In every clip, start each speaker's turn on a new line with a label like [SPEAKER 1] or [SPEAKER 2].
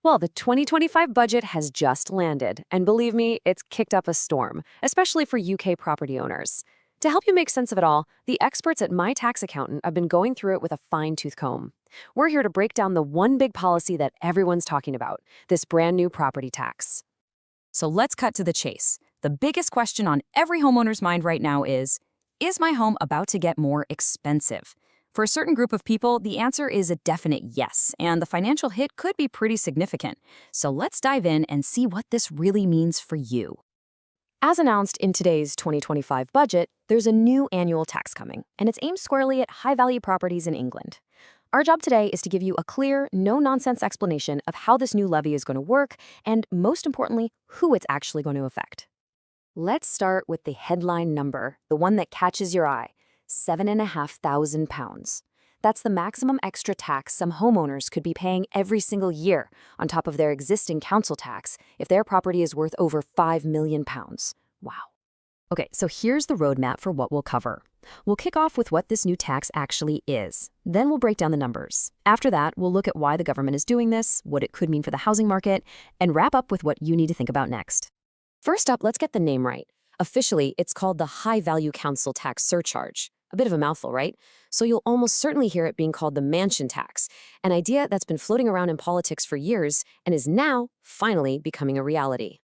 [SPEAKER 1] Well, the 2025 budget has just landed, and believe me, it's kicked up a storm, especially for UK property owners. To help you make sense of it all, the experts at My Tax Accountant have been going through it with a fine-tooth comb. We're here to break down the one big policy that everyone's talking about, this brand new property tax.
[SPEAKER 2] So let's cut to the chase. The biggest question on every homeowner's mind right now is my home about to get more expensive? For a certain group of people, the answer is a definite yes, and the financial hit could be pretty significant. So let's dive in and see what this really means for you.
[SPEAKER 1] As announced in today's 2025 budget, there's a new annual tax coming, and it's aimed squarely at high-value properties in England. Our job today is to give you a clear, no-nonsense explanation of how this new levy is going to work, and most importantly, who it's actually going to affect. Let's start with the headline number, the one that catches your eye, £7,500. That's the maximum extra tax some homeowners could be paying every single year, on top of their existing council tax, if their property is worth over £5 million. Wow.
[SPEAKER 2] Okay, so here's the roadmap for what we'll cover. We'll kick off with what this new tax actually is. Then we'll break down the numbers. After that, we'll look at why the government is doing this, what it could mean for the housing market, and wrap up with what you need to think about next.
[SPEAKER 1] First up, let's get the name right. Officially, it's called the High Value Council Tax Surcharge. A bit of a mouthful, right? So you'll almost certainly hear it being called the mansion tax, an idea that's been floating around in politics for years and is now finally becoming a reality.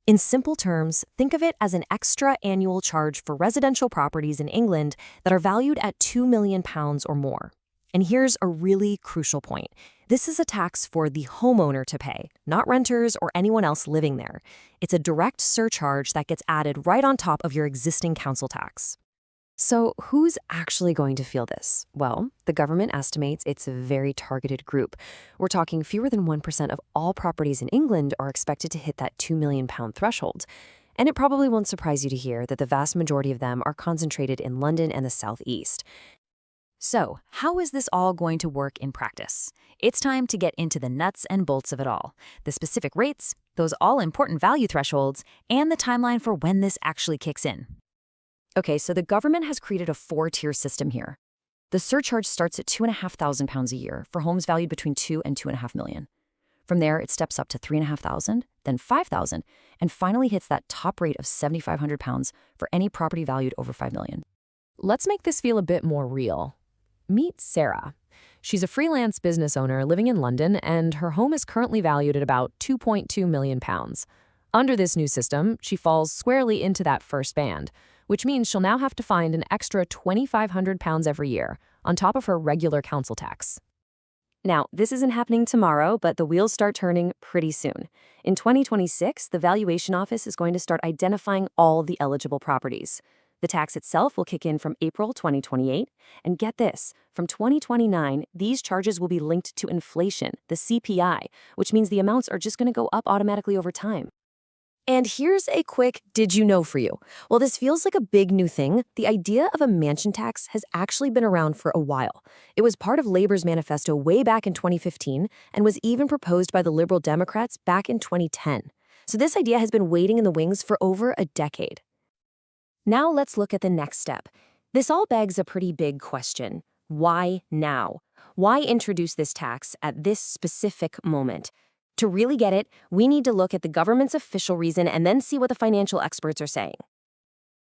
[SPEAKER 3] In simple terms, think of it as an extra annual charge for residential properties in England that are valued at £2 million or more. And here's a really crucial point. This is a tax for the homeowner to pay, not renters or anyone else living there. It's a direct surcharge that gets added right on top of your existing council tax.
[SPEAKER 1] So who's actually going to feel this? Well, the government estimates it's a very targeted group. We're talking fewer than 1% of all properties in England are expected to hit that £2 million threshold. And it probably won't surprise you to hear that the vast majority of them are concentrated in London and the Southeast.
[SPEAKER 2] So, how is this all going to work in practice? It's time to get into the nuts and bolts of it all. The specific rates, those all-important value thresholds, and the timeline for when this actually kicks in.
[SPEAKER 1] Okay, so the government has created a four-tier system here. The surcharge starts at £2,500 a year for homes valued between $2 and $2.5 million. From there, it steps up to £3,500, then £5,000, and finally hits that top rate of £7,500 for any property valued over $5 million.
[SPEAKER 3] Let's make this feel a bit more real. Meet Sarah. She's a freelance business owner living in London, and her home is currently valued at about £2.2 million. Under this new system, she falls squarely into that first band, which means she'll now have to find an extra £2,500 every year, on top of her regular council tax.
[SPEAKER 1] Now, this isn't happening tomorrow, but the wheels start turning pretty soon. In 2026, the Valuation Office is going to start identifying all the eligible properties. The tax itself will kick in from April 2028, and get this, from 2029, these charges will be linked to inflation, the CPI, which means the amounts are just going to go up automatically over time. And here's a quick did you know for you. While this feels like a big new thing, the idea of a mansion tax has actually been around for a while. It was part of Labour's manifesto way back in 2015 and was even proposed by the Liberal Democrats back in 2010. So this idea has been waiting in the wings for over a decade. Now let's look at the next step. This all begs a pretty big question. Why now? Why introduce this tax at this specific moment? To really get it, we need to look at the government's official reason and then see what the financial experts are saying.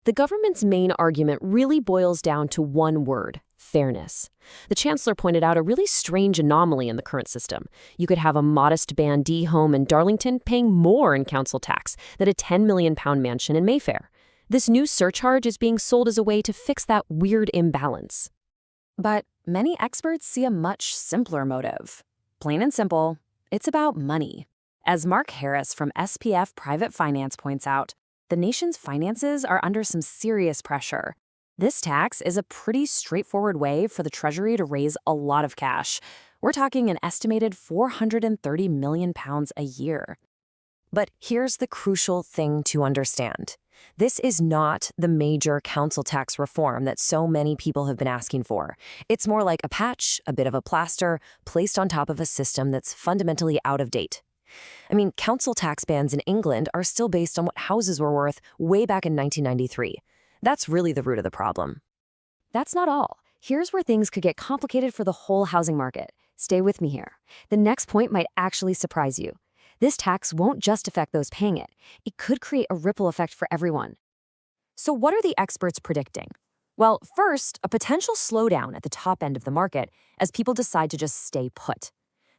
[SPEAKER 1] The government's main argument really boils down to one word: fairness. The Chancellor pointed out a really strange anomaly in the current system. You could have a modest Band D home in Darlington paying more in council tax than a £10 million mansion in Mayfair. This new surcharge is being sold as a way to fix that weird imbalance. But many experts see a much simpler motive. Plain and simple, it's about money. As Mark Harris from SPF Private Finance points out, the nation's finances are under some serious pressure. This tax is a pretty straightforward way for the Treasury to raise a lot of cash. We're talking an estimated £430 million a year. But here's the crucial thing to understand. This is not the major council tax reform that so many people have been asking for. It's more like a patch, a bit of a plaster, placed on top of a system that's fundamentally out of date. I mean, council tax bands in England are still based on what houses were worth way back in 1993. That's really the root of the problem. That's not all. Here's where things could get complicated for the whole housing market.
[SPEAKER 4] Stay with me here. The next point might actually surprise you. This tax won't just affect those paying it. It could create a ripple effect for everyone.
[SPEAKER 2] So what are the experts predicting? Well, first, a potential slowdown at the top end of the market as people decide to just stay put.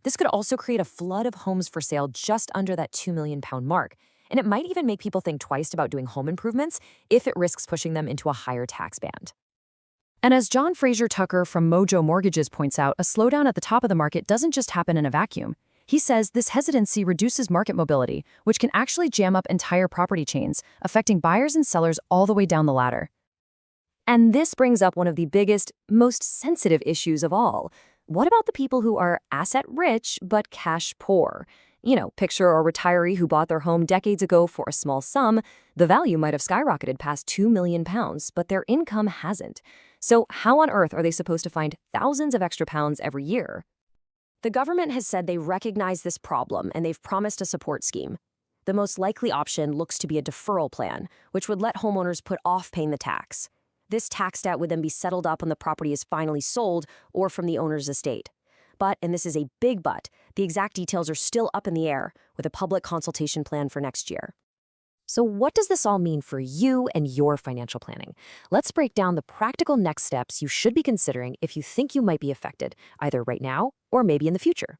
[SPEAKER 2] This could also create a flood of homes for sale just under that £2 million mark, and it might even make people think twice about doing home improvements if it risks pushing them into a higher tax band. And as John Fraser Tucker from Mojo Mortgages points out, a slowdown at the top of the market doesn't just happen in a vacuum. He says this hesitancy reduces market mobility, which can actually jam up entire property chains, affecting buyers and sellers all the way down the ladder. And this brings up one of the biggest, most sensitive issues of all. What about the people who are asset-rich but cash-poor? Picture a retiree who bought their home decades ago for a small sum. The value might have skyrocketed past £2 million, but their income hasn't. So how on earth are they supposed to find thousands of extra pounds every year? The government has said they recognize this problem and they've promised a support scheme. The most likely option looks to be a deferral plan, which would let homeowners put off paying the tax. This tax debt would then be settled up when the property is finally sold or from the owner's estate. But, and this is a big but, the exact details are still up in the air with a public consultation plan for next year. So what does this all mean for you and your financial planning? Let's break down the practical next steps you should be considering if you think you might be affected, either right now or maybe in the future.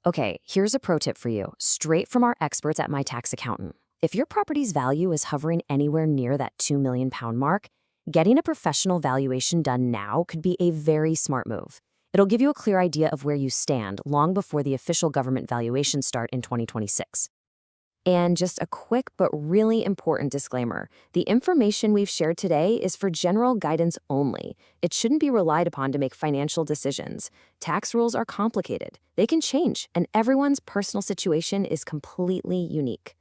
[SPEAKER 2] Okay, here's a pro tip for you, straight from our experts at My Tax Accountant. If your property's value is hovering anywhere near that £2 million mark, getting a professional valuation done now could be a very smart move. It'll give you a clear idea of where you stand long before the official government valuations start in 2026. And just a quick but really important disclaimer. The information we've shared today is for general guidance only. It shouldn't be relied upon to make financial decisions. Tax rules are complicated. They can change, and everyone's personal situation is completely unique.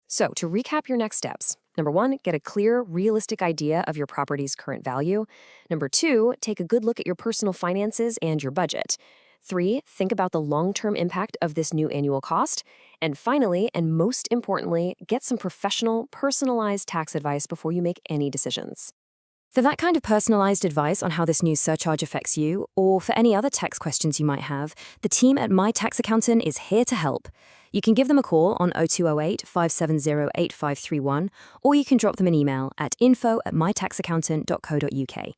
[SPEAKER 2] So, to recap your next steps. Number 1, get a clear, realistic idea of your property's current value. Number 2, take a good look at your personal finances and your budget. 3, think about the long-term impact of this new annual cost. And finally, and most importantly, get some professional, personalized tax advice before you make any decisions. For that kind of personalized advice on how this new surcharge affects you, or for any other tax questions you might have, the team at My Tax Accountant is here to help. You can give them a call on 0208 570 8531, or you can drop them an email at info@mytaxaccountant.co.uk.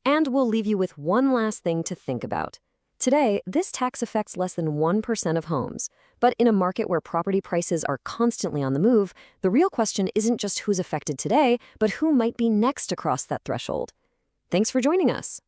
[SPEAKER 2] And we'll leave you with one last thing to think about. Today, this tax affects less than 1% of homes. But in a market where property prices are constantly on the move, the real question isn't just who's affected today, but who might be next to cross that threshold. Thanks for joining us.